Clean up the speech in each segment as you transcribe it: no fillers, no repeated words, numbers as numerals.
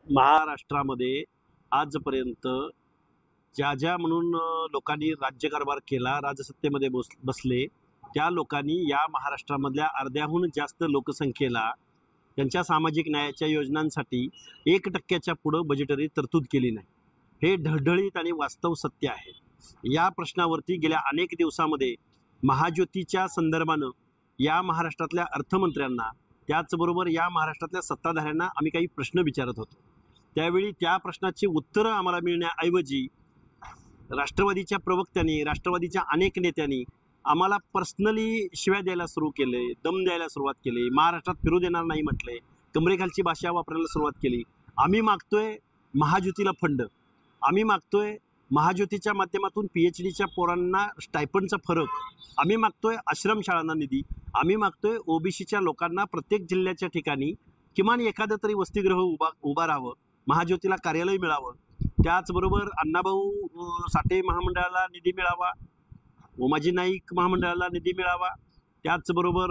महाराष्ट्रामध्ये आजपर्यंत ज्या ज्या म्हणून लोकांनी राज्यकारभार केला, राजसत्तेमध्ये बसले, त्या लोकांनी या महाराष्ट्रामधल्या अर्ध्याहून जास्त लोकसंख्येला त्यांच्या सामाजिक न्यायाच्या योजनांसाठी 1% पुढं बजेटरी तरतूद केली नाही. हे ढळढळीत आणि वास्तव सत्य आहे. या प्रश्नावरती गेल्या अनेक दिवसामध्ये महाज्योतीच्या संदर्भानं या महाराष्ट्रातल्या अर्थमंत्र्यांना, त्याचबरोबर या महाराष्ट्रातल्या सत्ताधाऱ्यांना आम्ही काही प्रश्न विचारत होतो. त्यावेळी त्या प्रश्नाची उत्तरं आम्हाला मिळण्याऐवजी राष्ट्रवादीच्या प्रवक्त्यांनी, राष्ट्रवादीच्या अनेक नेत्यांनी आम्हाला पर्सनली शिव्या द्यायला सुरू केले, दम द्यायला सुरुवात केली, महाराष्ट्रात फिरू देणार नाही म्हटले, कमरेखालची भाषा वापरायला सुरुवात केली. आम्ही मागतोय महाज्योतीला फंड, आम्ही मागतोय महाज्योतीच्या माध्यमातून PhDच्या पोरांना स्टायपंडचा फरक, आम्ही मागतोय आश्रमशाळांना निधी, आम्ही मागतोय OBCच्या लोकांना प्रत्येक जिल्ह्याच्या ठिकाणी किमान एखादं तरी वसतिगृह उभा राहावं, महाज्योतीला कार्यालय मिळावं, त्याचबरोबर अण्णाभाऊ साठे महामंडळाला निधी मिळावा, उमाजी नाईक महामंडळाला निधी मिळावा, त्याचबरोबर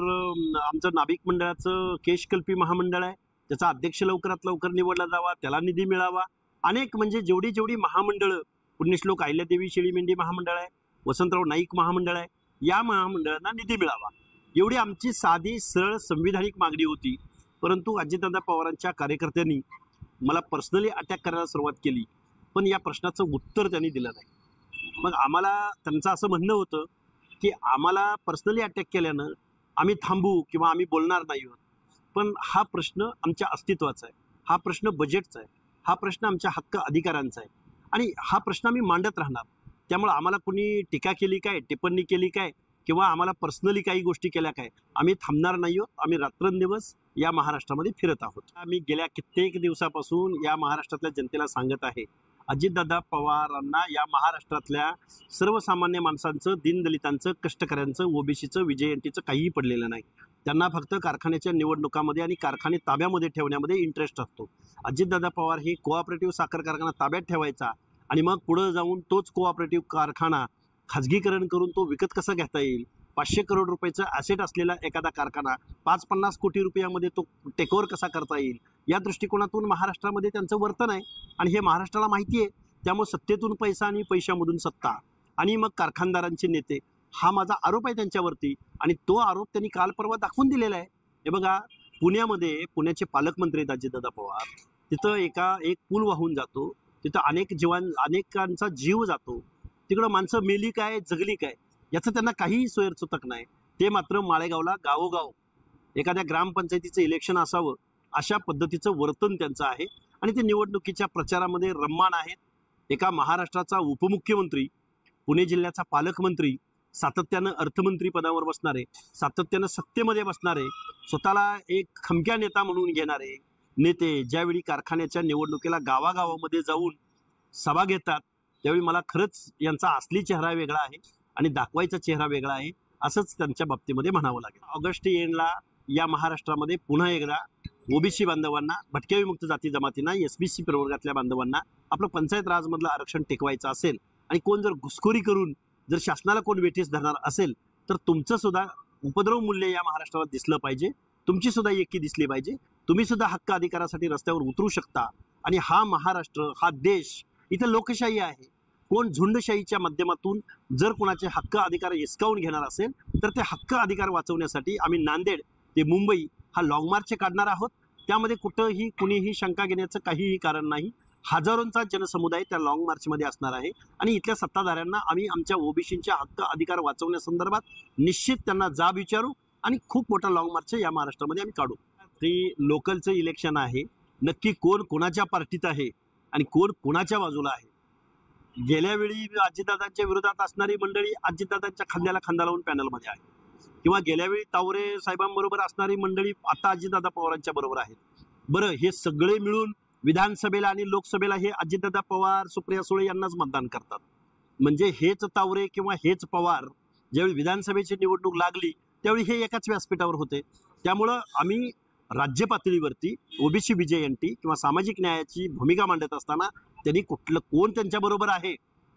आमचं नाभिक मंडळाचं केशकल्पी महामंडळ आहे, त्याचा अध्यक्ष लवकरात लवकर निवडला जावा, त्याला निधी मिळावा. अनेक म्हणजे जेवढी महामंडळं, पुण्यश्लोक अहिल्यादेवी शेळीमेंढी महामंडळ आहे, वसंतराव नाईक महामंडळ आहे, या महामंडळांना निधी मिळावा, एवढी आमची साधी सरळ संविधानिक मागणी होती. परंतु अजितदादा पवारांच्या कार्यकर्त्यांनी मला पर्सनली अटॅक करायला सुरुवात केली, पण या प्रश्नाचं उत्तर त्यांनी दिलं नाही. मग आम्हाला त्यांचं असं म्हणणं होतं की आम्हाला पर्सनली अटॅक केल्यानं आम्ही थांबू किंवा आम्ही बोलणार नाही आहोत. पण हा प्रश्न आमच्या अस्तित्वाचा आहे, हा प्रश्न बजेटचा आहे, हा प्रश्न आमच्या हक्क अधिकारांचा आहे आणि हा प्रश्न आम्ही मांडत राहणार. त्यामुळे आम्हाला कुणी टीका केली काय, टिप्पणी केली काय किंवा आम्हाला पर्सनली काही गोष्टी केल्या काय, आम्ही थांबणार नाही आहोत. आम्ही रात्रंदिवस या महाराष्ट्रामध्ये फिरत आहोत. आम्ही गेल्या कित्येक दिवसापासून या महाराष्ट्रातल्या जनतेला सांगत आहे, अजितदादा पवारांना या महाराष्ट्रातल्या सर्वसामान्य माणसांचं, दीनदलितांचं, कष्टकऱ्यांचं, OBCचं, विजयंतीचं काहीही पडलेलं नाही. त्यांना फक्त कारखान्याच्या निवडणुकामध्ये आणि कारखाने ताब्यामध्ये ठेवण्यामध्ये इंटरेस्ट असतो. अजितदादा पवार हे कोऑपरेटिव्ह साखर कारखाना ताब्यात ठेवायचा आणि मग पुढं जाऊन तोच कोऑपरेटिव्ह कारखाना खाजगीकरण करून तो विकत कसा घेता येईल, 500 करोड रुपयाचं ॲसेट असलेला एखादा कारखाना 5-50 कोटी रुपयामध्ये तो टेकओव्हर कसा करता येईल, या दृष्टिकोनातून महाराष्ट्रामध्ये त्यांचं वर्तन आहे आणि हे महाराष्ट्राला माहिती आहे. त्यामुळे सत्तेतून पैसा आणि पैशामधून सत्ता आणि मग कारखानदारांचे नेते, हा माझा आरोप आहे त्यांच्यावरती आणि तो आरोप त्यांनी काल परवा दाखवून दिलेला आहे. हे बघा, पुण्यामध्ये पुण्याचे पालकमंत्री आहेत अजितदादा पवार, तिथं एक पूल वाहून जातो, तिथं अनेकांचा जीव जातो, तिकडं माणसं मेली काय जगली काय याचं त्यांना काहीही सोयरसुतक नाही. ते मात्र माळेगावला गावोगाव एखाद्या ग्रामपंचायतीचं इलेक्शन असावं अशा पद्धतीचं वर्तन त्यांचं आहे आणि ते निवडणुकीच्या प्रचारामध्ये रम्मान आहेत. एका महाराष्ट्राचा उपमुख्यमंत्री, पुणे जिल्ह्याचा पालकमंत्री, सातत्यानं अर्थमंत्री पदावर बसणारे, सातत्यानं सत्तेमध्ये बसणारे, स्वतःला एक खमक्या नेता म्हणून घेणारे नेते ज्यावेळी कारखान्याच्या निवडणुकीला गावागावामध्ये जाऊन सभा घेतात, त्यावेळी मला खरंच यांचा असली चेहरा वेगळा आहे आणि दाखवायचा चेहरा वेगळा आहे असंच त्यांच्या बाबतीमध्ये म्हणावं लागेल. ऑगस्ट एंडला या महाराष्ट्रामध्ये पुन्हा एकदा OBC बांधवांना, भटक्या विमुक्त जाती जमातींना, SBC प्रवर्गातल्या बांधवांना आपलं पंचायत राजमधलं आरक्षण टिकवायचं असेल आणि कोण जर घुसखोरी करून जर शासनाला कोण वेठीस धरणार असेल तर तुमचं सुद्धा उपद्रव मूल्य या महाराष्ट्रावर दिसलं पाहिजे, तुमची सुद्धा एकी दिसली पाहिजे. तुम्ही सुद्धा हक्क अधिकारासाठी रस्त्यावर उतरू शकता आणि हा महाराष्ट्र, हा देश, इथं लोकशाही आहे. कोण झुंडशाहीच्या माध्यमातून जर कोणाचे हक्क अधिकार हिसकावून घेणार असेल तर ते हक्क अधिकार वाचवण्यासाठी आम्ही नांदेड ते मुंबई हा लॉंग मार्च काढणार आहोत. त्यामध्ये कुठंही कुणीही शंका घेण्याचं काहीही कारण नाही. हजारोंचा जनसमुदाय त्या लॉंग मार्चमध्ये असणार आहे आणि इथल्या सत्ताधाऱ्यांना आम्ही आमच्या OBCच्या हक्क अधिकार वाचवण्यासंदर्भात निश्चित त्यांना जाब विचारू आणि खूप मोठा लॉंग मार्च या महाराष्ट्रामध्ये आम्ही काढू. ते लोकलचं इलेक्शन आहे, नक्की कोण कोणाच्या पार्टीत आहे आणि कोण कोणाच्या बाजूला आहे. गेल्या वेळी अजितदादांच्या विरोधात असणारी मंडळी अजितदादांच्या खांद्याला खांदा लावून पॅनलमध्ये आहे किंवा गेल्या वेळी तावरे साहेबांबरोबर असणारी मंडळी आता अजितदादा पवारांच्या बरोबर आहेत. बरं, हे सगळे मिळून विधानसभेला आणि लोकसभेला हे अजितदादा पवार, सुप्रिया सुळे यांनाच मतदान करतात. म्हणजे हेच तावरे किंवा हेच पवार ज्यावेळी विधानसभेची निवडणूक लागली त्यावेळी हे एकाच व्यासपीठावर होते. त्यामुळं आम्ही राज्य पातळीवरती OBC विजयंती किंवा सामाजिक न्यायाची भूमिका मांडत असताना त्यांनी कोण त्यांच्याबरोबर आहे,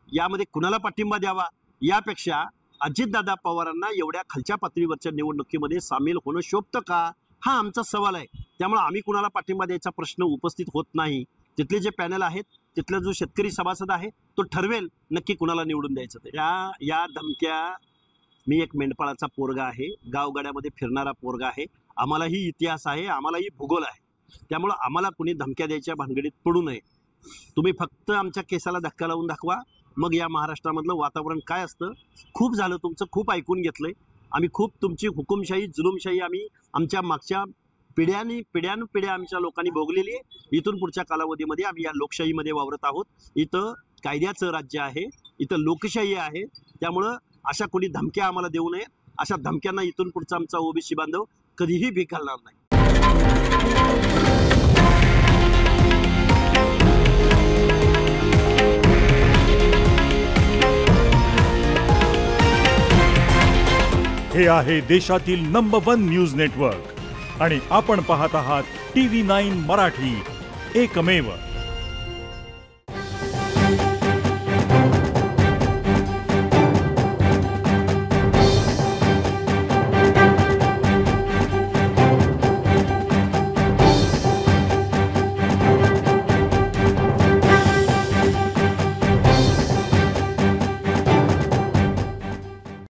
यामध्ये कुणाला पाठिंबा द्यावा यापेक्षा अजितदादा पवारांना एवढ्या खालच्या पातळीवरच्या निवडणुकीमध्ये सामील होणं शोभतं का, हा आमचा सवाल आहे. त्यामुळे आम्ही कुणाला पाठिंबा द्यायचा प्रश्न उपस्थित होत नाही. तिथले जे पॅनल आहेत, तिथला जो शेतकरी सभासद आहे तो ठरवेल नक्की कुणाला निवडून द्यायचं ते. या धमक्या, मी एक मेंढपाळाचा पोरगा आहे, गावगाड्यामध्ये फिरणारा पोरगा आहे, आम्हालाही इतिहास आहे, आम्हालाही भूगोल आहे, त्यामुळं आम्हाला कुणी धमक्या द्यायच्या भानगडीत पडू नये. तुम्ही फक्त आमच्या केसाला धक्का लावून दाखवा, मग या महाराष्ट्रामधलं वातावरण काय असतं. खूप झालं तुमचं, खूप ऐकून घेतलंय आम्ही, खूप तुमची हुकुमशाही जुलुमशाही आम्ही आमच्या मागच्या पिढ्यानपिढ्या आमच्या लोकांनी भोगलेली आहे. इथून पुढच्या कालावधीमध्ये आम्ही या लोकशाहीमध्ये वावरत आहोत. इथं कायद्याचं राज्य आहे, इथं लोकशाही आहे, त्यामुळं अशा कोणी धमक्या आम्हाला देऊ नये. अशा धमक्यांना इथून पुढचा आमचा ओबीसी बांधव कधीही भीक घालणार नाही. हे आहे देशातील नंबर 1 न्यूज नेटवर्क आणि आपण पाहत आहात TV9 मराठी, एकमेव.